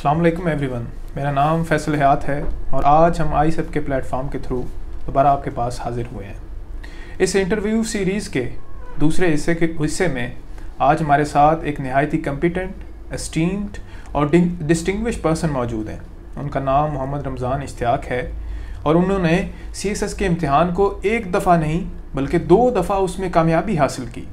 अस्सलाम वालेकुम एवरीवन, मेरा नाम फैसल हयात है और आज हम आईसेप के प्लेटफॉर्म के थ्रू दोबारा आपके पास हाजिर हुए हैं। इस इंटरव्यू सीरीज़ के दूसरे हिस्से में आज हमारे साथ एक नहायती कम्पिटेंट, एस्टीम्ड और डिस्टिंग्विश पर्सन मौजूद हैं। उनका नाम मोहम्मद रमज़ान इश्तियाक है और उन्होंने CSS के इम्तिहान को एक दफ़ा नहीं बल्कि 2 दफ़ा उसमें कामयाबी हासिल की।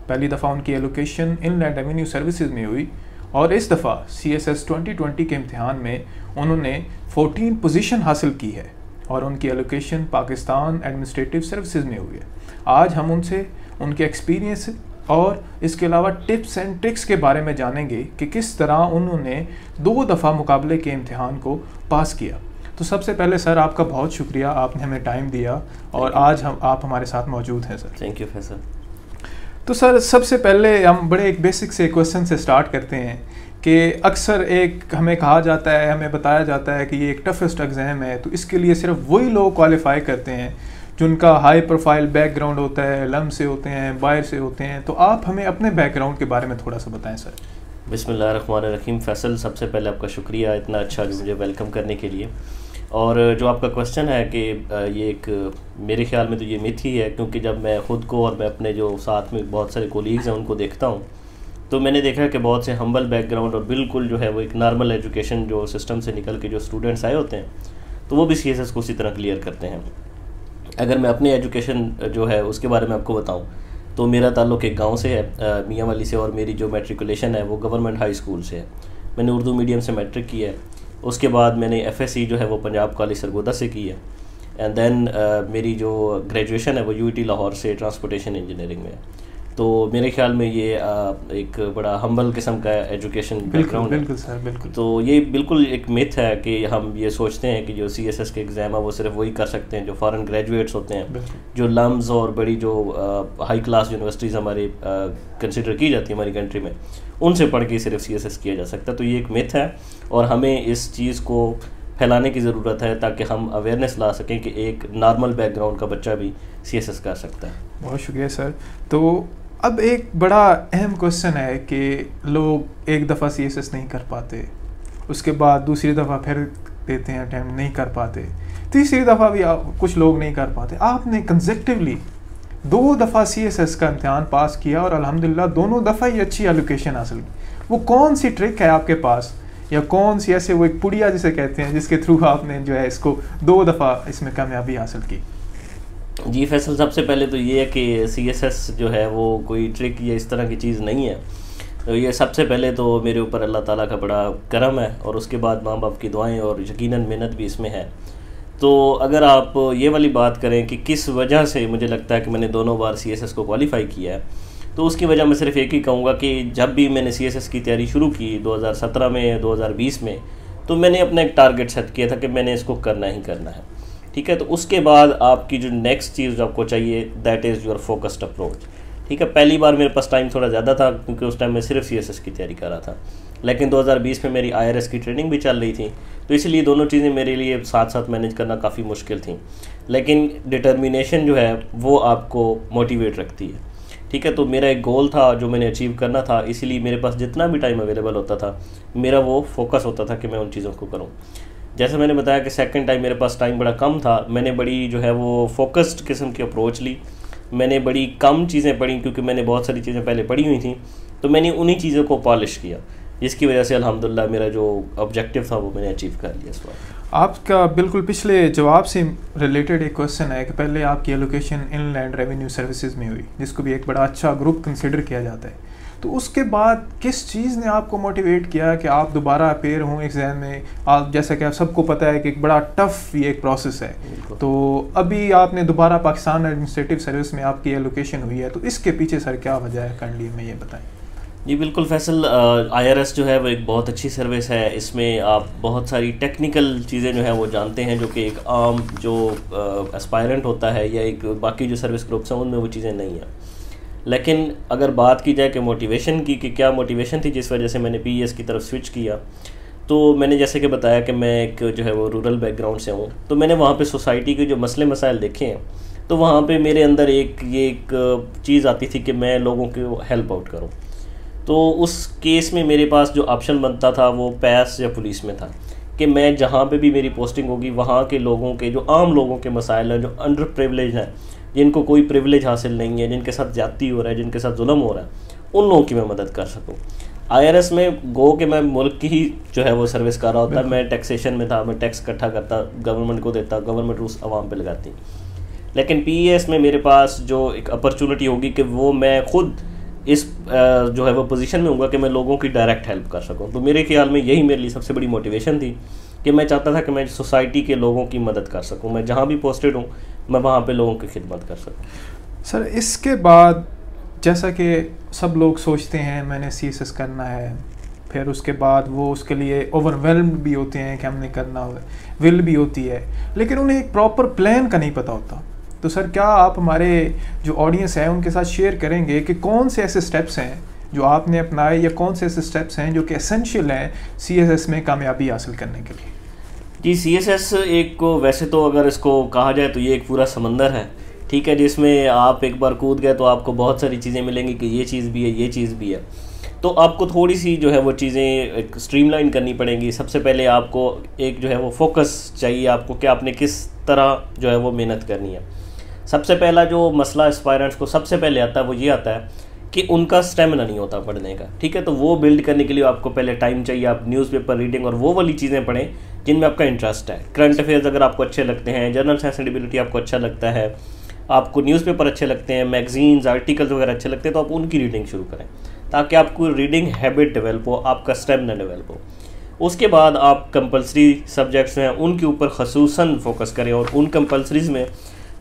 पहली दफ़ा उनकी एलोकेशन इनलैंड रेवेन्यू सर्विसेज में हुई और इस दफ़ा CSS 2020 के इम्तिहान में उन्होंने 14 पोजीशन हासिल की है और उनकी एलोकेशन पाकिस्तान एडमिनिस्ट्रेटिव सर्विसेज में हुई है। आज हम उनसे उनके एक्सपीरियंस और इसके अलावा टिप्स एंड ट्रिक्स के बारे में जानेंगे कि किस तरह उन्होंने 2 दफ़ा मुकाबले के इम्तिहान को पास किया। तो सबसे पहले सर आपका बहुत शुक्रिया, आपने हमें टाइम दिया और आज आप हमारे साथ मौजूद हैं सर। Thank you Faisal. तो सर सबसे पहले हम बड़े एक बेसिक से क्वेश्चन से स्टार्ट करते हैं कि अक्सर एक हमें कहा जाता है, हमें बताया जाता है कि ये एक टफेस्ट एग्ज़ाम है, तो इसके लिए सिर्फ वही लोग क्वालिफाई करते हैं जिनका हाई प्रोफाइल बैकग्राउंड होता है, लम से होते हैं, बाहर से होते हैं। तो आप हमें अपने बैकग्राउंड के बारे में थोड़ा सा बताएं सर। बिस्मिल्लाहिर्रहमानिर्रहीम। फैसल, सबसे पहले आपका शुक्रिया इतना अच्छा जो मुझे वेलकम करने के लिए। और जो आपका क्वेश्चन है कि ये एक मेरे ख्याल में तो ये मिथ ही है, क्योंकि जब मैं ख़ुद को और मैं अपने जो साथ में बहुत सारे कोलीग्स हैं उनको देखता हूँ तो मैंने देखा कि बहुत से हम्बल बैकग्राउंड और बिल्कुल जो है वो एक नॉर्मल एजुकेशन जो सिस्टम से निकल के जो स्टूडेंट्स आए होते हैं तो वो भी CSS को उसी तरह क्लियर करते हैं। अगर मैं अपनी एजुकेशन जो है उसके बारे में आपको बताऊँ तो मेरा ताल्लुक़ एक गाँव से है, मियाँ वाली से, और मेरी जो मैट्रिकुलेशन है वो गवर्नमेंट हाई स्कूल से है। मैंने उर्दू मीडियम से मैट्रिक की है। उसके बाद मैंने FSC जो है वो पंजाब कॉलेज सरगोदा से की है। एंड देन मेरी जो ग्रेजुएशन है वो UET लाहौर से ट्रांसपोर्टेशन इंजीनियरिंग में है। तो मेरे ख्याल में ये एक बड़ा हम्बल किस्म का एजुकेशन बैकग्राउंड है। बिल्कुल सर, बिल्कुल। तो ये बिल्कुल एक मिथ है कि हम ये सोचते हैं कि जो CSS के एग्ज़ाम है वो सिर्फ वही कर सकते हैं जो फ़ॉरेन ग्रेजुएट्स होते हैं, जो लम्स और बड़ी जो हाई क्लास यूनिवर्सिटीज़ हमारे कंसिडर की जाती है हमारी कंट्री में, उनसे पढ़ के सिर्फ CSS किया जा सकता है। तो ये एक मिथ है और हमें इस चीज़ को फैलाने की ज़रूरत है ताकि हम अवेयरनेस ला सकें कि एक नॉर्मल बैकग्राउंड का बच्चा भी CSS कर सकता है। बहुत शुक्रिया सर। तो अब एक बड़ा अहम क्वेश्चन है कि लोग एक दफ़ा CSS नहीं कर पाते, उसके बाद दूसरी दफ़ा फिर देते हैं अटैम्प्ट, नहीं कर पाते, तीसरी दफ़ा भी कुछ लोग नहीं कर पाते। आपने कंसेक्टिवली 2 दफ़ा CSS का इम्तिहान पास किया और अल्हम्दुलिल्लाह दोनों दफ़ा ही अच्छी एलोकेशन हासिल की। वो कौन सी ट्रिक है आपके पास, या कौन सी ऐसे वो एक पुड़िया जिसे कहते हैं जिसके थ्रू आपने जो है इसको 2 दफ़ा इसमें कामयाबी हासिल की? जी फैसल, सबसे पहले तो ये है कि CSS जो है वो कोई ट्रिक या इस तरह की चीज़ नहीं है। तो ये सबसे पहले तो मेरे ऊपर अल्लाह ताला का बड़ा करम है और उसके बाद माँ बाप की दुआएं और यकीनन मेहनत भी इसमें है। तो अगर आप ये वाली बात करें कि किस वजह से मुझे लगता है कि मैंने दोनों बार CSS को क्वालिफ़ाई किया है, तो उसकी वजह मैं सिर्फ एक ही कहूँगा कि जब भी मैंने CSS की तैयारी शुरू की 2017 में, 2020 में, तो मैंने अपना एक टारगेट सेट किया था कि मैंने इसको करना ही करना है। ठीक है, तो उसके बाद आपकी जो नेक्स्ट चीज़ आपको चाहिए that is your focused approach. ठीक है, पहली बार मेरे पास टाइम थोड़ा ज़्यादा था क्योंकि उस टाइम मैं सिर्फ CSS की तैयारी कर रहा था, लेकिन 2020 में मेरी IRS की ट्रेनिंग भी चल रही थी, तो इसलिए दोनों चीज़ें मेरे लिए साथ साथ मैनेज करना काफ़ी मुश्किल थी। लेकिन डिटर्मिनेशन जो है वो आपको मोटिवेट रखती है। ठीक है, तो मेरा एक गोल था जो मैंने अचीव करना था, इसीलिए मेरे पास जितना भी टाइम अवेलेबल होता था मेरा वो फोकस होता था कि मैं उन चीज़ों को करूँ। जैसे मैंने बताया कि सेकंड टाइम मेरे पास टाइम बड़ा कम था, मैंने बड़ी जो है वो फोकस्ड किस्म की अप्रोच ली। मैंने बड़ी कम चीज़ें पढ़ी क्योंकि मैंने बहुत सारी चीज़ें पहले पढ़ी हुई थी, तो मैंने उन्हीं चीज़ों को पॉलिश किया, जिसकी वजह से अल्हम्दुलिल्लाह मेरा जो ऑब्जेक्टिव था वो मैंने अचीव कर लिया इस बार। आपका बिल्कुल पिछले जवाब से रिलेटेड एक क्वेश्चन है कि पहले आपकी एलोकेशन इनलैंड रेवेन्यू सर्विसेज में हुई, जिसको भी एक बड़ा अच्छा ग्रुप कंसिडर किया जाता है। तो उसके बाद किस चीज़ ने आपको मोटिवेट किया कि आप दोबारा अपेयर हों एग्ज़ाम में? आप जैसा कि आप सबको पता है कि एक बड़ा टफ ये एक प्रोसेस है, तो अभी आपने दोबारा पाकिस्तान एडमिनिस्ट्रेटिव सर्विस में आपकी एलोकेशन हुई है, तो इसके पीछे सर क्या वजह है काइंडली हमें ये बताएं। जी बिल्कुल फैसल, IRS जो है वो एक बहुत अच्छी सर्विस है। इसमें आप बहुत सारी टेक्निकल चीज़ें जो है वो जानते हैं जो कि एक आम जो एस्पायरेंट होता है या एक बाकी जो सर्विस ग्रुप्स हैं उनमें वो चीज़ें नहीं हैं। लेकिन अगर बात की जाए कि मोटिवेशन की, कि क्या मोटिवेशन थी जिस वजह से मैंने PES की तरफ स्विच किया, तो मैंने जैसे कि बताया कि मैं एक जो है वो रूरल बैकग्राउंड से हूँ, तो मैंने वहाँ पे सोसाइटी के जो मसले मसाइल देखे हैं, तो वहाँ पे मेरे अंदर एक चीज़ आती थी कि मैं लोगों को हेल्प आउट करूँ। तो उस केस में मेरे पास जो ऑप्शन बनता था वो पैस या पुलिस में था कि मैं जहाँ पे भी मेरी पोस्टिंग होगी वहाँ के लोगों के, जो आम लोगों के मसाइल हैं, जो अंडर प्रिविलेज हैं, जिनको कोई प्रिविलेज हासिल नहीं है, जिनके साथ ज्यादती हो रहा है, जिनके साथ जुल्म हो रहा है, उन लोगों की मैं मदद कर सकूँ। IRS में गो कि मैं मुल्क की ही जो है वो सर्विस कर रहा होता, मैं टैक्सेशन में था, मैं टैक्स इकट्ठा करता, गवर्नमेंट को देता, गवर्नमेंट उस आवाम पे लगाती। लेकिन PES में मेरे पास जो एक अपॉर्चुनिटी होगी कि वो मैं खुद इस जो है वो पोजीशन में होऊंगा कि मैं लोगों की डायरेक्ट हेल्प कर सकूं। तो मेरे ख्याल में यही मेरे लिए सबसे बड़ी मोटिवेशन थी कि मैं चाहता था कि मैं सोसाइटी के लोगों की मदद कर सकूं, मैं जहां भी पोस्टेड हूं मैं वहां पे लोगों की खिदमत कर सकूं। सर इसके बाद जैसा कि सब लोग सोचते हैं मैंने CSS करना है, फिर उसके बाद वो उसके लिए ओवरवेल्म्ड भी होते हैं कि हमने करना, विल भी होती है, लेकिन उन्हें एक प्रॉपर प्लान का नहीं पता होता। तो सर क्या आप हमारे जो ऑडियंस है उनके साथ शेयर करेंगे कि कौन से ऐसे स्टेप्स हैं जो आपने अपनाए या कौन से ऐसे स्टेप्स हैं जो कि एसेंशियल हैं CSS में कामयाबी हासिल करने के लिए? जी, CSS एक को वैसे तो अगर इसको कहा जाए तो ये एक पूरा समंदर है, ठीक है, जिसमें आप एक बार कूद गए तो आपको बहुत सारी चीज़ें मिलेंगी कि ये चीज़ भी है, ये चीज़ भी है। तो आपको थोड़ी सी जो है वो चीज़ें स्ट्रीमलाइन करनी पड़ेंगी। सबसे पहले आपको एक जो है वो फोकस चाहिए आपको कि आपने किस तरह जो है वो मेहनत करनी है। सबसे पहला जो मसला एस्पायरेंट्स को सबसे पहले आता है वो ये आता है कि उनका स्टेमिना नहीं होता पढ़ने का, ठीक है। तो वो बिल्ड करने के लिए आपको पहले टाइम चाहिए, आप न्यूज़पेपर रीडिंग और वो वाली चीज़ें पढ़ें जिनमें आपका इंटरेस्ट है। करंट अफेयर्स अगर आपको अच्छे लगते हैं, जनरल साइंस एंड एबिलिटी आपको अच्छा लगता है, आपको न्यूज़पेपर अच्छे लगते हैं, मैगजीन्स आर्टिकल्स वगैरह अच्छे लगते हैं, तो आप उनकी रीडिंग शुरू करें ताकि आपको रीडिंग हैबिट डेवलप हो, आपका स्टेमिना डेवलप हो। उसके बाद आप कंपल्सरी सब्जेक्ट्स हैं उनके ऊपर खसूसन फोकस करें, और उन कंपल्सरीज में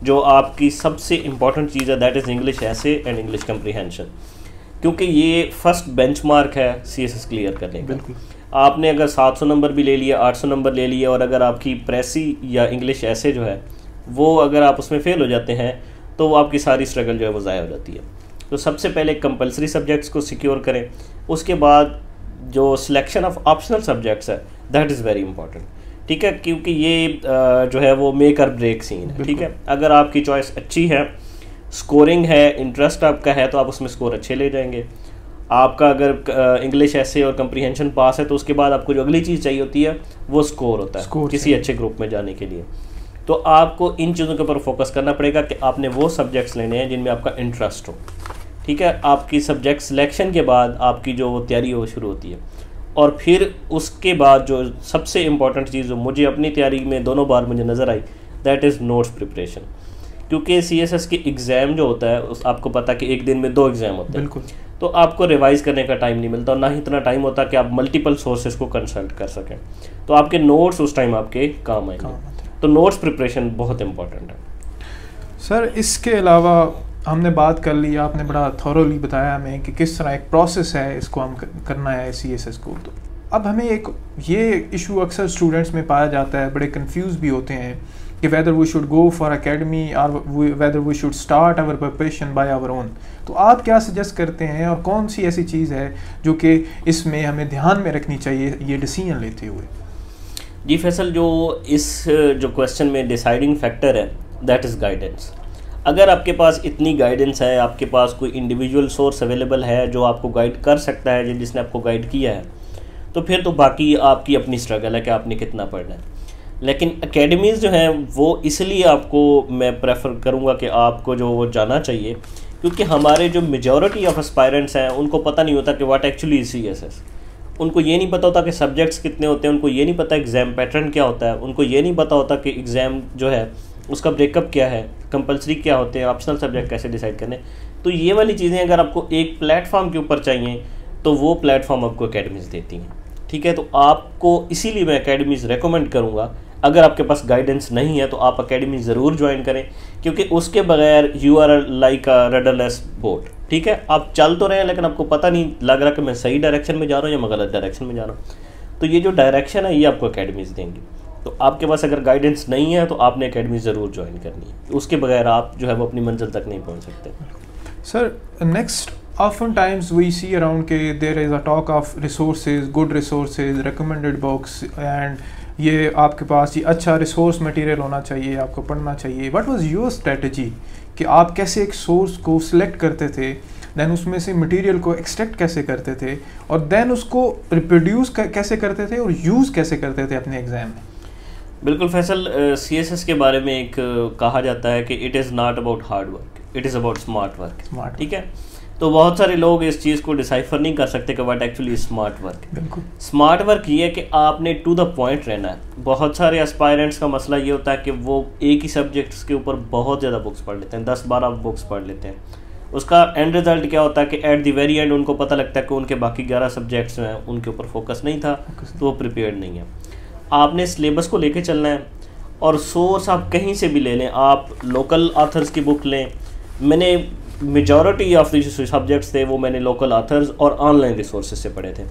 जो आपकी सबसे इम्पॉर्टेंट चीज़ है दैट इज़ इंग्लिश ऐसे एंड इंग्लिश कम्प्रीहेंशन, क्योंकि ये फर्स्ट बेंचमार्क है CSS क्लियर करने का। आपने अगर 700 नंबर भी ले लिया, 800 नंबर ले लिया, और अगर आपकी प्रेसी या इंग्लिश ऐसे जो है वो अगर आप उसमें फ़ेल हो जाते हैं तो वो आपकी सारी स्ट्रगल जो है वो ज़ाया हो जाती है। तो सबसे पहले कंपल्सरी सब्जेक्ट्स को सिक्योर करें। उसके बाद जो सिलेक्शन ऑफ ऑप्शनल सब्जेक्ट्स है दैट इज़ वेरी इंपॉर्टेंट, ठीक है, क्योंकि ये जो है वो मेक और ब्रेक सीन है, ठीक है। अगर आपकी चॉइस अच्छी है, स्कोरिंग है, इंटरेस्ट आपका है, तो आप उसमें स्कोर अच्छे ले जाएंगे। आपका अगर इंग्लिश ऐसे और कंप्रीहेंशन पास है तो उसके बाद आपको जो अगली चीज़ चाहिए होती है वो स्कोर होता है किसी अच्छे ग्रुप में जाने के लिए। तो आपको इन चीज़ों के ऊपर फोकस करना पड़ेगा कि आपने वो सब्जेक्ट्स लेने हैं जिनमें आपका इंटरेस्ट हो, ठीक है। आपकी सब्जेक्ट सिलेक्शन के बाद आपकी जो तैयारी वो शुरू होती है, और फिर उसके बाद जो सबसे इम्पॉर्टेंट चीज़ जो मुझे अपनी तैयारी में दोनों बार मुझे नज़र आई दैट इज़ नोट्स प्रिपरेशन। क्योंकि CSS के एग्ज़ाम जो होता है उस आपको पता कि एक दिन में 2 एग्ज़ाम होते हैं, बिल्कुल। तो आपको रिवाइज़ करने का टाइम नहीं मिलता, और ना ही इतना टाइम होता कि आप मल्टीपल सोर्सेज को कंसल्ट कर सकें। तो आपके नोट्स उस टाइम आपके काम आएंगे। तो नोट्स प्रिपरेशन बहुत इम्पॉर्टेंट है। सर इसके अलावा हमने बात कर ली, आपने बड़ा थॉरोली बताया हमें कि किस तरह एक प्रोसेस है इसको हम करना है CSS को। तो अब हमें एक ये इशू अक्सर स्टूडेंट्स में पाया जाता है, बड़े कंफ्यूज भी होते हैं कि whether we should go for academy और whether we should start our preparation by our own. तो आप क्या सजेस्ट करते हैं और कौन सी ऐसी चीज़ है जो कि इसमें हमें ध्यान में रखनी चाहिए ये डिसीजन लेते हुए? जी फैसल, जो इस जो क्वेश्चन में डिसाइडिंग फैक्टर है दैट इज़ गाइडेंस। अगर आपके पास इतनी गाइडेंस है, आपके पास कोई इंडिविजुअल सोर्स अवेलेबल है जो आपको गाइड कर सकता है, जिसने आपको गाइड किया है, तो फिर तो बाकी आपकी अपनी स्ट्रगल है कि आपने कितना पढ़ना है। लेकिन एकेडमीज़ जो हैं वो इसलिए आपको मैं प्रेफर करूँगा कि आपको जो वो जाना चाहिए, क्योंकि हमारे जो मेजॉरिटी ऑफ एस्पायरेंट्स हैं उनको पता नहीं होता कि व्हाट एक्चुअली CSS। उनको ये नहीं पता होता कि सब्जेक्ट्स कितने होते हैं, उनको ये नहीं पता एग्ज़ाम पैटर्न क्या होता है, उनको ये नहीं पता होता कि एग्ज़ाम जो है उसका ब्रेकअप क्या है, कंपलसरी क्या होते हैं, ऑप्शनल सब्जेक्ट कैसे डिसाइड करने। तो ये वाली चीज़ें अगर आपको एक प्लेटफॉर्म के ऊपर चाहिए तो वो प्लेटफॉर्म आपको एकेडमीज़ देती हैं, ठीक है। तो आपको इसीलिए मैं एकेडमीज़ रेकमेंड करूँगा। अगर आपके पास गाइडेंस नहीं है तो आप एकेडमी ज़रूर ज्वाइन करें, क्योंकि उसके बगैर you are like a rudderless boat, ठीक है। आप चल तो रहे हैं लेकिन आपको पता नहीं लग रहा कि मैं सही डायरेक्शन में जा रहा हूँ या मैं गलत डायरेक्शन में जा रहा हूँ। तो ये जो डायरेक्शन है ये आपको एकेडमीज़ देंगी। तो आपके पास अगर गाइडेंस नहीं है तो आपने एकेडमी ज़रूर ज्वाइन करनी है, उसके बगैर आप जो है वो अपनी मंजिल तक नहीं पहुँच सकते। Sir next oftentimes we see around के there is a talk of resources, good resources, recommended books and ये आपके पास ये अच्छा रिसोर्स मटेरियल होना चाहिए, आपको पढ़ना चाहिए। व्हाट वाज योर स्ट्रेटजी कि आप कैसे एक सोर्स को सिलेक्ट करते थे देन उसमें से मटेरियल को एक्सट्रैक्ट कैसे करते थे, और देन उसको रिप्रोड्यूस कैसे करते थे और यूज़ कैसे करते थे अपने एग्ज़ाम में। बिल्कुल फैसल, CSS के बारे में एक कहा जाता है कि it is not about hard work, it is about smart work. ठीक है, तो बहुत सारे लोग इस चीज़ को डिसाइफर नहीं कर सकते कि व्हाट एक्चुअली स्मार्ट वर्क। बिल्कुल, स्मार्ट वर्क ये है कि आपने टू द पॉइंट रहना है। बहुत सारे एस्पायरेंट्स का मसला ये होता है कि वो एक ही सब्जेक्ट्स के ऊपर बहुत ज़्यादा बुक्स पढ़ लेते हैं, 10-12 बुक्स पढ़ लेते हैं। उसका एंड रिजल्ट क्या होता है कि एट द वेरी एंड उनको पता लगता है कि उनके बाकी 11 सब्जेक्ट्स हैं उनके ऊपर फोकस नहीं था, तो वो प्रिपेयर्ड नहीं है। आपने सिलेबस को लेके चलना है, और सोर्स आप कहीं से भी ले लें। आप लोकल ऑथर्स की बुक लें। मैंने मेजॉरिटी ऑफ द सब्जेक्ट्स थे वो मैंने लोकल ऑथर्स और ऑनलाइन रिसोर्सेज से पढ़े थे।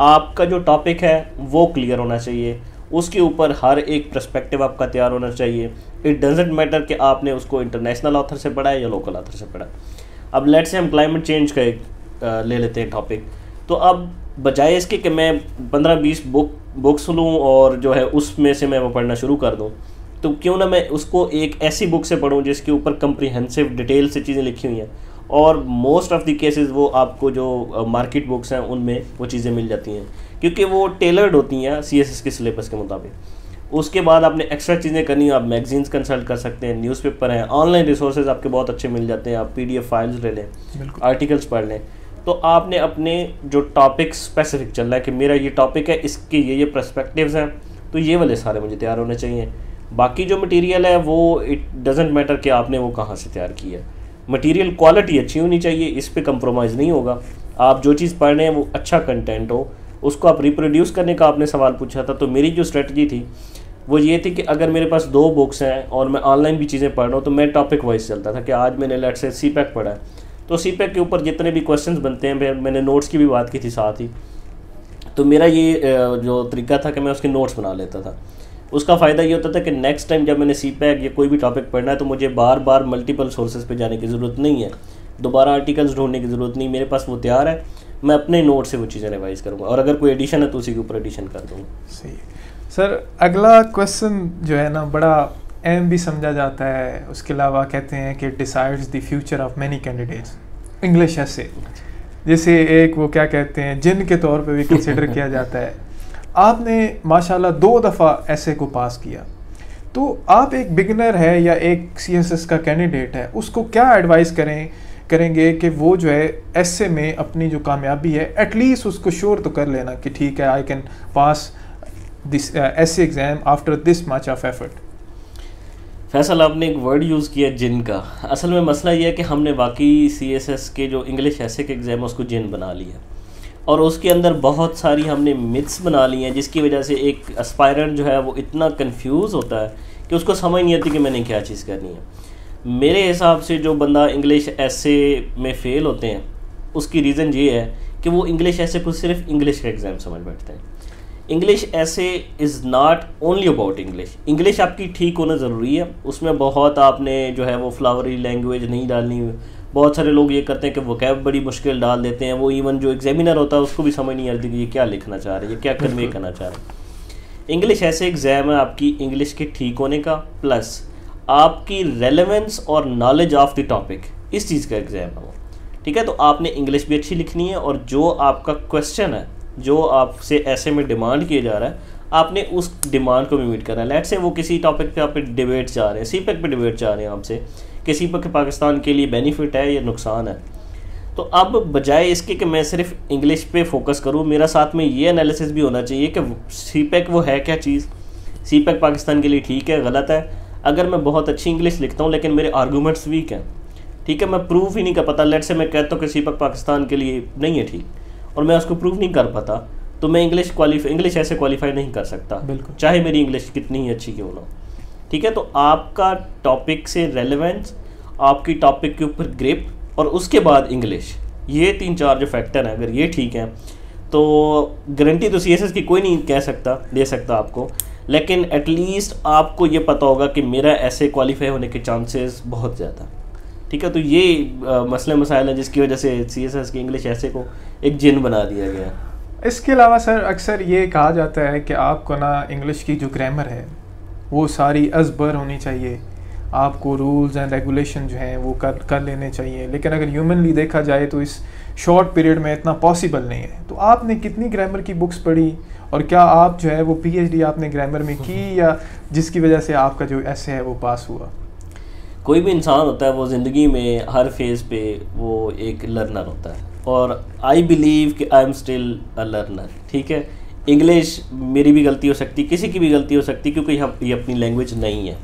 आपका जो टॉपिक है वो क्लियर होना चाहिए, उसके ऊपर हर एक पर्सपेक्टिव आपका तैयार होना चाहिए। इट डजेंट मैटर कि आपने उसको इंटरनेशनल ऑथर से पढ़ा है या लोकल ऑथर से पढ़ा। अब लेट्स से हम क्लाइमेट चेंज का एक ले लेते हैं टॉपिक। तो अब बजाय इसके कि मैं 15-20 बुक्स लूँ और जो है उसमें से मैं वो पढ़ना शुरू कर दूँ, तो क्यों ना मैं उसको एक ऐसी बुक से पढूं जिसके ऊपर कंप्रीहेंसिव डिटेल से चीज़ें लिखी हुई हैं, और मोस्ट ऑफ द केसेस वो आपको जो मार्केट बुक्स हैं उनमें वो चीज़ें मिल जाती हैं, क्योंकि वो टेलर्ड होती हैं CSS के सिलेबस के मुताबिक। उसके बाद आपने एक्स्ट्रा चीज़ें करनी है, आप मैगजीन्स कंसल्ट कर सकते हैं, न्यूज़पेपर हैं, ऑनलाइन रिसोर्सेज आपके बहुत अच्छे मिल जाते हैं, आप PDF फाइल्स ले लें, आर्टिकल्स पढ़ लें। तो आपने अपने जो टॉपिक स्पेसिफिक चलना है कि मेरा ये टॉपिक है, इसके ये पर्सपेक्टिव्स हैं, तो ये वाले सारे मुझे तैयार होने चाहिए। बाकी जो मटेरियल है वो इट डजेंट मैटर कि आपने वो कहाँ से तैयार किया है। मटेरियल क्वालिटी अच्छी होनी चाहिए, इस पे कंप्रोमाइज़ नहीं होगा। आप जो चीज़ पढ़ रहे हैं वो अच्छा कंटेंट हो, उसको आप रिप्रोड्यूस करने का आपने सवाल पूछा था। तो मेरी जो स्ट्रेटजी थी वो ये थी कि अगर मेरे पास 2 बुक्स हैं और मैं ऑनलाइन भी चीज़ें पढ़ रहा हूँ, तो मैं टॉपिक वाइज चलता था कि आज मैंने लेट्स से CPAC पढ़ा है, तो CPAC के ऊपर जितने भी क्वेश्चंस बनते हैं, मैंने नोट्स की भी बात की थी साथ ही, तो मेरा ये जो तरीका था कि मैं उसके नोट्स बना लेता था। उसका फ़ायदा ये होता था कि नेक्स्ट टाइम जब मैंने CPAC या कोई भी टॉपिक पढ़ना है तो मुझे बार बार मल्टीपल सोर्सेज पे जाने की ज़रूरत नहीं है, दोबारा आर्टिकल्स ढूंढने की ज़रूरत नहीं, मेरे पास वो तैयार है। मैं अपने नोट से वो चीज़ें रिवाइज़ करूँगा, और अगर कोई एडिशन है तो उसी के ऊपर एडिशन कर दूँगा। सही है सर। अगला क्वेश्चन जो है ना बड़ा अहम भी समझा जाता है, उसके अलावा कहते हैं कि decides the future of many candidates, English ऐसे, जैसे एक वो क्या कहते हैं जिन के तौर पे भी कंसिडर किया जाता है। आपने माशाल्लाह 2 दफ़ा ऐसे को पास किया, तो आप एक बिगिनर है या एक CSS का कैंडिडेट है, उसको क्या एडवाइस करेंगे कि वो जो है ऐसे में अपनी जो कामयाबी है एटलीस्ट उसको श्योर तो कर लेना कि ठीक है आई कैन पास दिस ऐसे exam after this much of effort. Faisal, आपने एक वर्ड यूज़ किया जिन का। असल में मसला ये है कि हमने बाकी CSS के जो इंग्लिश ऐसे के एग्ज़ाम उसको जिन बना लिया, और उसके अंदर बहुत सारी हमने मिथ्स बना ली हैं, जिसकी वजह से एक एस्पायरेंट जो है वो इतना कंफ्यूज होता है कि उसको समझ नहीं आती कि मैंने क्या चीज़ करनी है। मेरे हिसाब से जो बंदा इंग्लिश ऐसे में फ़ेल होते हैं उसकी रीज़न ये है कि वो इंग्लिश ऐसे को सिर्फ इंग्लिश का एग्ज़ाम समझ बैठते हैं। इंग्लिश ऐसे is not only about English. English आपकी ठीक होना ज़रूरी है, उसमें बहुत आपने जो है वो फ्लावरी लैंग्वेज नहीं डालनी। बहुत सारे लोग ये करते हैं कि वोकैब बड़ी मुश्किल डाल देते हैं, वो इवन जो एग्जामिनर होता है उसको भी समझ नहीं आती कि ये क्या लिखना चाह रहे हैं, ये क्या कन्वे करना चाह रहे हैं। इंग्लिश ऐसे एग्ज़ाम है आपकी इंग्लिश के ठीक होने का, प्लस आपकी रेलेवेंस और नॉलेज ऑफ द टॉपिक, इस चीज़ का एग्ज़ाम है वो। ठीक है, तो आपने इंग्लिश भी अच्छी लिखनी है, और जो आपका क्वेश्चन है जो आपसे ऐसे में डिमांड किया जा रहा है आपने उस डिमांड को भी मीट करना है। लेट्स से वो किसी टॉपिक पे आप डिबेट जा रहे हैं, CPAC पे डिबेट जा रहे हैं आपसे कि CPAC पाकिस्तान के लिए बेनिफिट है या नुकसान है, तो अब बजाय इसके कि मैं सिर्फ इंग्लिश पे फोकस करूँ, मेरा साथ में ये एनालिसिस भी होना चाहिए कि CPAC वो है क्या चीज़, CPAC पाकिस्तान के लिए ठीक है गलत है। अगर मैं बहुत अच्छी इंग्लिश लिखता हूँ लेकिन मेरे आर्गूमेंट्स वीक हैं, ठीक है, मैं प्रूफ ही नहीं कर पाता, लेट्स से मैं कहता हूँ कि CPAC पाकिस्तान के लिए नहीं है ठीक, और मैं उसको प्रूफ नहीं कर पाता, तो मैं इंग्लिश ऐसे क्वालिफाई नहीं कर सकता, चाहे मेरी इंग्लिश कितनी ही अच्छी क्यों ना हो। ठीक है, तो आपका टॉपिक से रेलेवेंस, आपकी टॉपिक के ऊपर ग्रिप, और उसके बाद इंग्लिश, ये 3-4 जो फैक्टर हैं अगर ये ठीक हैं तो गारंटी तो CSS की कोई नहीं दे सकता आपको, लेकिन एटलीस्ट आपको ये पता होगा कि मेरा ऐसे क्वालिफाई होने के चांसेस बहुत ज़्यादा। ठीक है, तो ये मसले मसाइल हैं जिसकी वजह से CSS की इंग्लिश ऐसे को एक जिन बना दिया गया। इसके अलावा सर अक्सर ये कहा जाता है कि आपको ना इंग्लिश की जो ग्रामर है वो सारी अज़बर होनी चाहिए, आपको रूल्स एंड रेगुलेशन जो हैं वो कर लेने चाहिए, लेकिन अगर ह्यूमनली देखा जाए तो इस शॉर्ट पीरियड में इतना पॉसिबल नहीं है। तो आपने कितनी ग्रामर की बुक्स पढ़ी और क्या आप जो है वो PhD आपने ग्रामर में की, या जिसकी वजह से आपका जो ऐसे है वो पास हुआ? कोई भी इंसान होता है वो ज़िंदगी में हर फेज़ पे वो एक लर्नर होता है, और आई बिलीव कि I am still a learner. ठीक है, इंग्लिश मेरी भी गलती हो सकती, किसी की भी गलती हो सकती, क्योंकि ये अपनी लैंग्वेज नहीं है।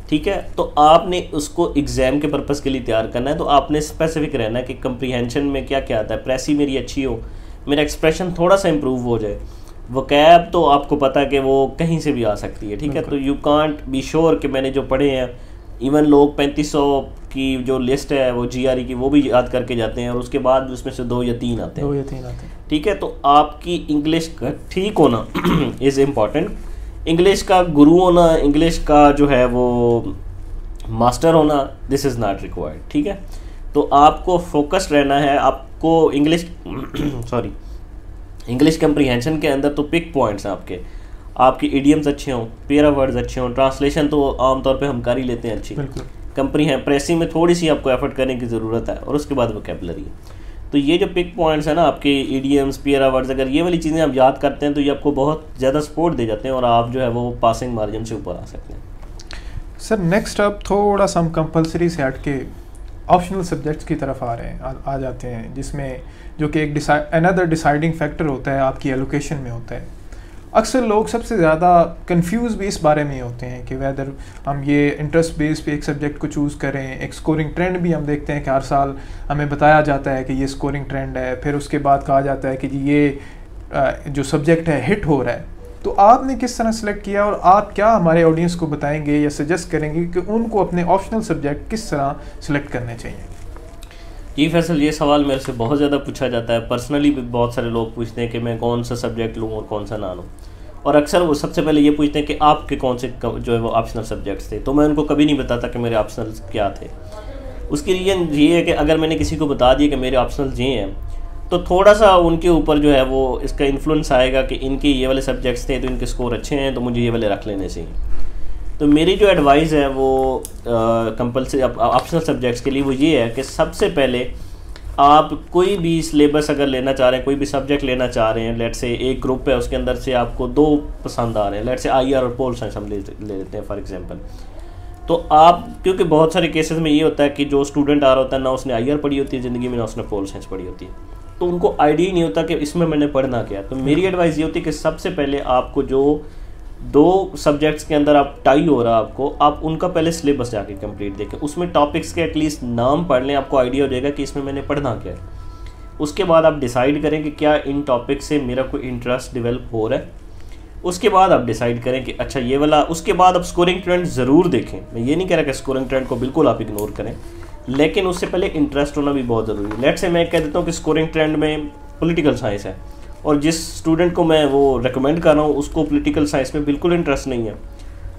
ठीक है, तो आपने उसको एग्ज़ाम के पर्पज़ के लिए तैयार करना है, तो आपने स्पेसिफिक रहना है कि कंप्रीहेंशन में क्या क्या आता है, प्रेसी मेरी अच्छी हो, मेरा एक्सप्रेशन थोड़ा सा इम्प्रूव हो जाए, वोकैब तो आपको पता है कि वो कहीं से भी आ सकती है। ठीक है, तो यू कांट बी श्योर कि मैंने जो पढ़े हैं, इवन लोग 3500 की जो लिस्ट है वो GRE की वो भी याद करके जाते हैं, और उसके बाद उसमें से 2 या 3 आते हैं। ठीक है, तो आपकी इंग्लिश का ठीक होना इज़ इम्पॉर्टेंट। इंग्लिश का गुरु होना, इंग्लिश का जो है वो मास्टर होना, दिस इज़ नॉट रिक्वायर्ड। ठीक है, तो आपको फोकस्ड रहना है, आपको इंग्लिश सॉरी इंग्लिश कंप्रीहेंशन के अंदर तो पिक पॉइंट्स हैं आपकी इडियम्स अच्छे हों, पेरा वर्ड्स अच्छे हों, ट्रांसलेशन तो आमतौर पे हम कर ही लेते हैं अच्छी, प्रेसिंग में थोड़ी सी आपको एफर्ट करने की ज़रूरत है, और उसके बाद वोकैबुलरी। तो ये जो पिक पॉइंट्स हैं ना आपके इडियम्स, पेरा वर्ड्स, अगर ये वाली चीज़ें आप याद करते हैं तो ये आपको बहुत ज़्यादा सपोर्ट दे जाते हैं, और आप जो है वो पासिंग मार्जिन से ऊपर आ सकते हैं। सर नेक्स्ट अब थोड़ा सा हम कंपलसरी से हट के ऑप्शनल सब्जेक्ट्स की तरफ आ जाते हैं, जिसमें जो कि एक अनदर डिसाइडिंग फैक्टर होता है आपकी एलोकेशन में होता है। अक्सर लोग सबसे ज़्यादा कंफ्यूज भी इस बारे में होते हैं कि वेदर हम ये इंटरेस्ट बेस पे एक सब्जेक्ट को चूज़ करें। एक स्कोरिंग ट्रेंड भी हम देखते हैं कि हर साल हमें बताया जाता है कि ये स्कोरिंग ट्रेंड है, फिर उसके बाद कहा जाता है कि जी ये जो सब्जेक्ट है हिट हो रहा है। तो आपने किस तरह सेलेक्ट किया, और आप क्या हमारे ऑडियंस को बताएंगे या सजेस्ट करेंगे कि उनको अपने ऑप्शनल सब्जेक्ट किस तरह सेलेक्ट करने चाहिए? जी फैसल, ये सवाल मेरे से बहुत ज़्यादा पूछा जाता है, पर्सनली भी बहुत सारे लोग पूछते हैं कि मैं कौन सा सब्जेक्ट लूँ और कौन सा ना लूँ, और अक्सर वो सबसे पहले ये पूछते हैं कि आपके कौन से जो है वो ऑप्शनल सब्जेक्ट्स थे। तो मैं उनको कभी नहीं बताता कि मेरे ऑप्शनल क्या थे। उसकी रीज़न ये है कि अगर मैंने किसी को बता दिया कि मेरे ऑप्शनल ये हैं, तो थोड़ा सा उनके ऊपर जो है वो इसका इन्फ्लुएंस आएगा कि इनके ये वाले सब्जेक्ट्स थे तो इनके स्कोर अच्छे हैं, तो मुझे ये वाले रख लेने चाहिए। तो मेरी जो एडवाइस है वो कंपल्सरी ऑप्शनल सब्जेक्ट्स के लिए वो ये है कि सबसे पहले आप कोई भी सिलेबस अगर लेना चाह रहे हैं, कोई भी सब्जेक्ट लेना चाह रहे हैं, लेट से एक ग्रुप है उसके अंदर से आपको 2 पसंद आ रहे हैं, लेट से IR और पोल साइंस हम ले लेते हैं फॉर एग्जांपल। तो आप, क्योंकि बहुत सारे केसेस में ये होता है कि जो स्टूडेंट आ रहा होता है ना उसने IR पढ़ी होती है ज़िंदगी में, ना उसने पोल साइंस पढ़ी होती है, तो उनको आइडिया ही नहीं होता कि इसमें मैंने पढ़ना क्या। तो मेरी एडवाइस ये होती है कि सबसे पहले आपको जो 2 सब्जेक्ट्स के अंदर आप टाई हो रहा है आपको, आप उनका पहले सिलेबस जाके कंप्लीट देखें, उसमें टॉपिक्स के एटलीस्ट नाम पढ़ लें, आपको आइडिया हो जाएगा कि इसमें मैंने पढ़ना क्या है। उसके बाद आप डिसाइड करें कि क्या इन टॉपिक से मेरा कोई इंटरेस्ट डेवलप हो रहा है। उसके बाद आप डिसाइड करें कि अच्छा ये वाला, उसके बाद आप स्कोरिंग ट्रेंड ज़रूर देखें। मैं ये नहीं कह रहा कि स्कोरिंग ट्रेंड को बिल्कुल आप इग्नोर करें, लेकिन उससे पहले इंटरेस्ट होना भी बहुत ज़रूरी है। लेट से मैं कह देता हूँ कि स्कोरिंग ट्रेंड में पॉलिटिकल साइंस है, और जिस स्टूडेंट को मैं वो रेकमेंड कर रहा हूँ उसको पॉलिटिकल साइंस में बिल्कुल इंटरेस्ट नहीं है,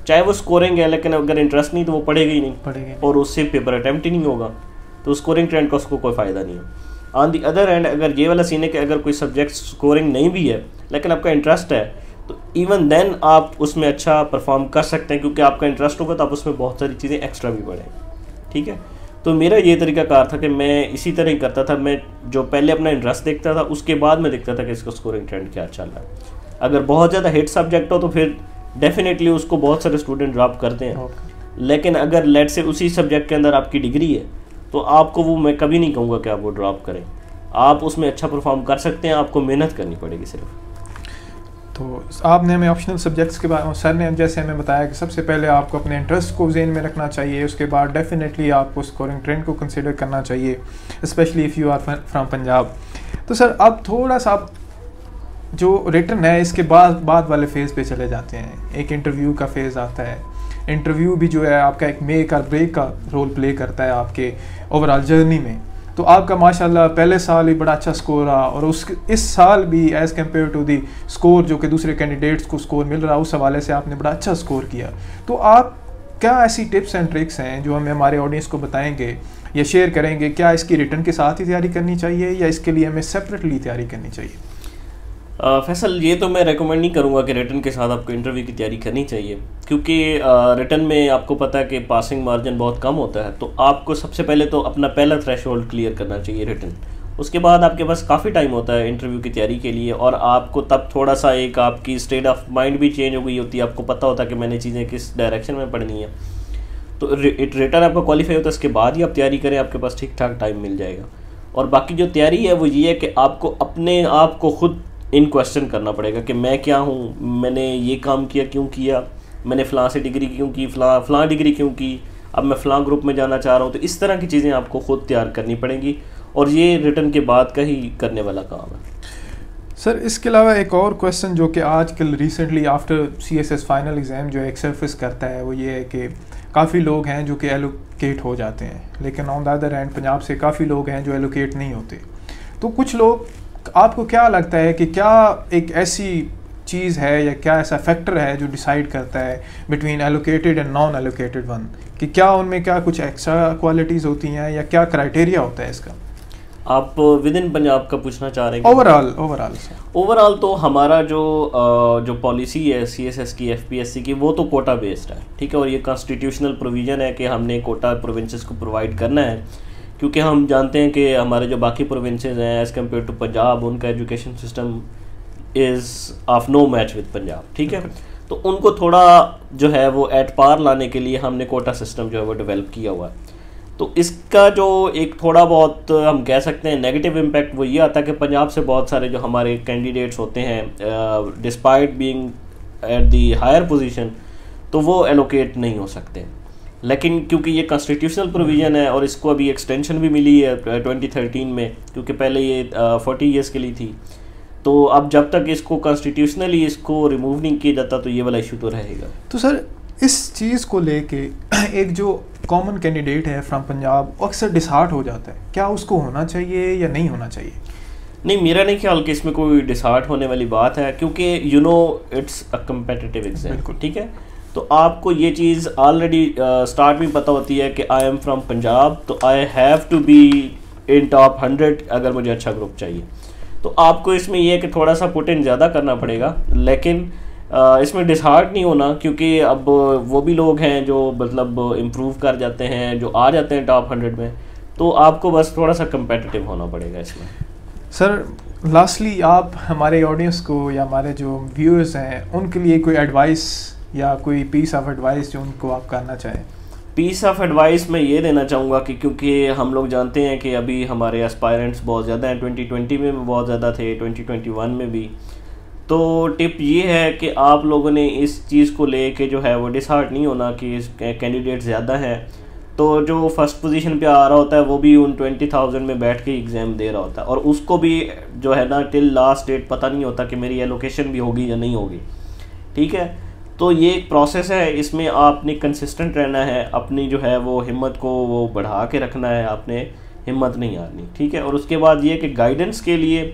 चाहे वो स्कोरिंग है, लेकिन अगर इंटरेस्ट नहीं तो वो पढ़ेगा ही नहीं, और उससे पेपर अटैम्प्ट ही नहीं होगा, तो स्कोरिंग ट्रेंड का उसको कोई फ़ायदा नहीं है। ऑन दी अदर हैंड, अगर ये वाला सीन है कि अगर कोई सब्जेक्ट स्कोरिंग नहीं भी है लेकिन आपका इंटरेस्ट है, तो इवन देन आप उसमें अच्छा परफॉर्म कर सकते हैं, क्योंकि आपका इंटरेस्ट होगा तो आप उसमें बहुत सारी चीज़ें एक्स्ट्रा भी पढ़ेंगे। ठीक है, तो मेरा ये तरीकाकार था कि मैं इसी तरह ही करता था। मैं जो पहले अपना इंटरेस्ट देखता था, उसके बाद मैं देखता था कि इसका स्कोरिंग ट्रेंड क्या चल रहा है। अगर बहुत ज़्यादा हिट सब्जेक्ट हो तो फिर डेफिनेटली उसको बहुत सारे स्टूडेंट ड्रॉप करते हैं, लेकिन अगर लेट से उसी सब्जेक्ट के अंदर आपकी डिग्री है तो आपको वो, मैं कभी नहीं कहूँगा कि आप वो ड्रॉप करें, आप उसमें अच्छा परफॉर्म कर सकते हैं, आपको मेहनत करनी पड़ेगी सिर्फ। तो आपने हमें ऑप्शनल सब्जेक्ट्स के बारे में, सर ने जैसे हमें बताया कि सबसे पहले आपको अपने इंटरेस्ट को ज़हन में रखना चाहिए, उसके बाद डेफिनेटली आपको स्कोरिंग ट्रेंड को कंसिडर करना चाहिए, specially if you are from Punjab. तो सर अब थोड़ा सा जो रिटर्न है इसके बाद वाले फेज़ पे चले जाते हैं। एक इंटरव्यू का फेज़ आता है। इंटरव्यू भी जो है आपका एक मेक और ब्रेक का रोल प्ले करता है आपके ओवरऑल जर्नी में। तो आपका माशाल्लाह पहले साल ही बड़ा अच्छा स्कोर रहा, और इस साल भी as compare to the score जो कि दूसरे कैंडिडेट्स को स्कोर मिल रहा, उस हवाले से आपने बड़ा अच्छा स्कोर किया। तो आप क्या ऐसी टिप्स एंड ट्रिक्स हैं जो हमें हमारे ऑडियंस को बताएंगे या शेयर करेंगे? क्या इसकी रिटर्न के साथ ही तैयारी करनी चाहिए या इसके लिए हमें सेपरेटली तैयारी करनी चाहिए? फैसल, ये तो मैं रेकमेंड नहीं करूँगा कि रिटन के साथ आपको इंटरव्यू की तैयारी करनी चाहिए, क्योंकि रिटन में आपको पता है कि पासिंग मार्जिन बहुत कम होता है। तो आपको सबसे पहले तो अपना पहला थ्रेशोल्ड क्लियर करना चाहिए रिटन। उसके बाद आपके पास काफ़ी टाइम होता है इंटरव्यू की तैयारी के लिए, और आपको तब थोड़ा सा एक आपकी स्टेट ऑफ माइंड भी चेंज हो गई होती है, आपको पता होता है कि मैंने चीज़ें किस डायरेक्शन में पढ़नी है। तो रिटन आपका क्वालिफाई होता है, उसके बाद ही आप तैयारी करें, आपके पास ठीक ठाक टाइम मिल जाएगा। और बाकी जो तैयारी है वो ये है कि आपको अपने आप को खुद इन क्वेश्चन करना पड़ेगा कि मैं क्या हूँ, मैंने ये काम किया क्यों किया, मैंने फ़लाँ से डिग्री क्यों की, फ़लाँ डिग्री क्यों की, अब मैं फ़लाँ ग्रुप में जाना चाह रहा हूँ। तो इस तरह की चीज़ें आपको खुद तैयार करनी पड़ेंगी, और ये रिटन के बाद का ही करने वाला काम है। सर, इसके अलावा एक और क्वेश्चन जो कि आजकल recently after CSS final exam जो एक सर्फिस करता है, वो ये है कि काफ़ी लोग हैं जो कि एलोकेट हो जाते हैं, लेकिन on the other hand Punjab से काफ़ी लोग हैं जो एलोकेट नहीं होते। तो कुछ लोग, आपको क्या लगता है कि क्या एक ऐसी चीज़ है या क्या ऐसा फैक्टर है जो डिसाइड करता है between allocated and non allocated one, कि क्या उनमें क्या कुछ एक्स्ट्रा क्वालिटीज़ होती हैं या क्या क्राइटेरिया होता है इसका? आप विद इन पंजाब का पूछना चाह रहे हैं? ओवरऑल तो हमारा जो पॉलिसी है CSS की, FPSC की, वो तो कोटा बेस्ड है, ठीक है। और ये कॉन्स्टिट्यूशनल प्रोविज़न है कि हमने कोटा प्रोविंसेस को प्रोवाइड करना है, क्योंकि हम जानते हैं कि हमारे जो बाकी प्रोविंसेस हैं एज़ कम्पेयर टू पंजाब, उनका education system is of no match with Punjab, ठीक है। तो उनको थोड़ा जो है वो एट पार लाने के लिए हमने कोटा सिस्टम जो है वो डेवलप किया हुआ है। तो इसका जो एक थोड़ा बहुत हम कह सकते हैं नेगेटिव इम्पैक्ट वो ये आता है कि पंजाब से बहुत सारे जो हमारे कैंडिडेट्स होते हैं, despite being at the higher position, तो वो एलोकेट नहीं हो सकते। लेकिन क्योंकि ये कॉन्स्टिट्यूशनल प्रोविज़न है और इसको अभी एक्सटेंशन भी मिली है 2013 में, क्योंकि पहले ये 40 ईयर्स के लिए थी, तो अब जब तक इसको कॉन्स्टिट्यूशनली इसको रिमूव नहीं किया जाता तो ये वाला इशू तो रहेगा। तो सर, इस चीज़ को लेके एक जो कॉमन कैंडिडेट है फ्रॉम पंजाब अक्सर डिसहार्ट हो जाता है, क्या उसको होना चाहिए या नहीं होना चाहिए? नहीं, मेरा नहीं ख्याल कि इसमें कोई डिसहार्ट होने वाली बात है, क्योंकि इट्स अ कम्पिटिटिव एग्जाम, ठीक है। तो आपको ये चीज़ ऑलरेडी स्टार्ट में पता होती है कि आई एम फ्रॉम पंजाब, तो I have to be in top 100 अगर मुझे अच्छा ग्रुप चाहिए। तो आपको इसमें यह है कि थोड़ा सा पुट इन ज़्यादा करना पड़ेगा, लेकिन इसमें डिसहार्ट नहीं होना, क्योंकि अब वो भी लोग हैं जो मतलब इम्प्रूव कर जाते हैं, जो आ जाते हैं टॉप 100 में। तो आपको बस थोड़ा सा कम्पेटिटिव होना पड़ेगा इसमें। सर, लास्टली आप हमारे ऑडियंस को या हमारे जो व्यूअर्स हैं उनके लिए कोई एडवाइस या कोई पीस ऑफ एडवाइस जो उनको आप करना चाहें? पीस ऑफ एडवाइस मैं ये देना चाहूँगा कि क्योंकि हम लोग जानते हैं कि अभी हमारे एस्पायरेंट्स बहुत ज़्यादा हैं, 2020 में भी बहुत ज़्यादा थे, 2021 में भी। तो टिप ये है कि आप लोगों ने इस चीज़ को लेके जो है वो डिसहार्ट नहीं होना कि कैंडिडेट ज़्यादा हैं। तो जो फर्स्ट पोजीशन पे आ रहा होता है वो भी उन 20,000 में बैठ के एग्ज़ाम दे रहा होता है, और उसको भी जो है ना टिल लास्ट डेट पता नहीं होता कि मेरी एलोकेशन भी होगी या नहीं होगी, ठीक है। तो ये एक प्रोसेस है, इसमें आपने कंसिस्टेंट रहना है, अपनी जो है वो हिम्मत को वो बढ़ा के रखना है, आपने हिम्मत नहीं हारनी, ठीक है। और उसके बाद ये कि गाइडेंस के लिए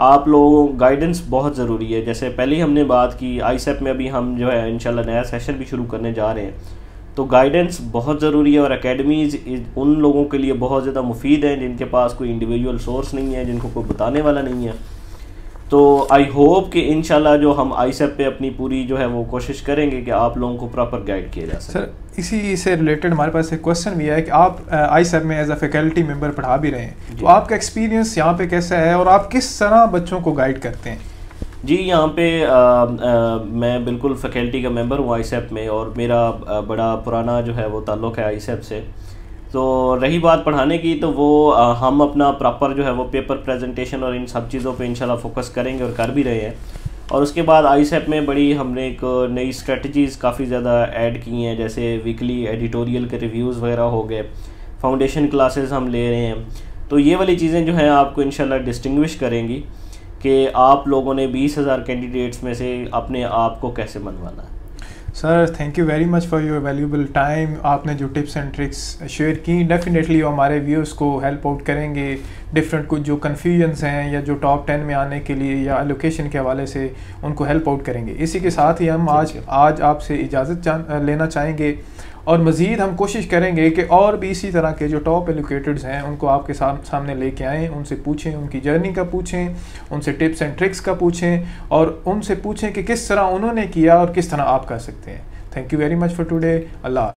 आप लोगों गाइडेंस बहुत ज़रूरी है। जैसे पहले ही हमने बात की, आईसेप में अभी हम जो है इंशाल्लाह नया सेशन भी शुरू करने जा रहे हैं, तो गाइडेंस बहुत ज़रूरी है। और एकेडमीज़ उन लोगों के लिए बहुत ज़्यादा मुफीद हैं जिनके पास कोई इंडिविजुअल सोर्स नहीं है, जिनको कोई बताने वाला नहीं है। तो आई होप कि इंशाल्लाह जो हम आईसेप पे अपनी पूरी जो है वो कोशिश करेंगे कि आप लोगों को प्रॉपर गाइड किया जा सके। सर, इसी से रिलेटेड हमारे पास एक क्वेश्चन भी है कि आप आईसेप में एज अ फैकल्टी मेंबर पढ़ा भी रहे हैं, तो आपका एक्सपीरियंस यहाँ पे कैसा है और आप किस तरह बच्चों को गाइड करते हैं? जी, यहाँ पे मैं बिल्कुल फैकल्टी का मेंबर हूँ आईसेप में, और मेरा बड़ा पुराना जो है वो ताल्लुक़ है आईसेप से। तो रही बात पढ़ाने की, तो वो हम अपना प्रॉपर जो है वो पेपर प्रेजेंटेशन और इन सब चीज़ों पे इंशाल्लाह फोकस करेंगे और कर भी रहे हैं। और उसके बाद आईसेप में बड़ी हमने एक नई स्ट्रेटजीज़ काफ़ी ज़्यादा ऐड की हैं, जैसे वीकली एडिटोरियल के रिव्यूज़ वगैरह हो गए, फाउंडेशन क्लासेस हम ले रहे हैं। तो ये वाली चीज़ें जो हैं आपको इंशाल्लाह डिस्टिंग्विश करेंगी कि आप लोगों ने 20,000 कैंडिडेट्स में से अपने आप को कैसे मनवाना है। Sir, thank you very much for your valuable time. आपने जो टिप्स एंड ट्रिक्स शेयर की डेफिनेटली वो हमारे व्यूअर्स को हेल्प आउट करेंगे। डिफरेंट कुछ जो कन्फ्यूजन्स हैं या जो टॉप 10 में आने के लिए या एलोकेशन के हवाले से उनको हेल्प आउट करेंगे। इसी के साथ ही हम आज आपसे इजाज़त लेना चाहेंगे और मज़ीद हम कोशिश करेंगे कि और भी इसी तरह के जो टॉप एजुकेटर्स हैं उनको आपके सामने लेके आएँ, उनसे पूछें, उनकी जर्नी का पूछें, उनसे टिप्स एंड ट्रिक्स का पूछें और उनसे पूछें कि किस तरह उन्होंने किया और किस तरह आप कर सकते हैं। Thank you very much for today. Allah.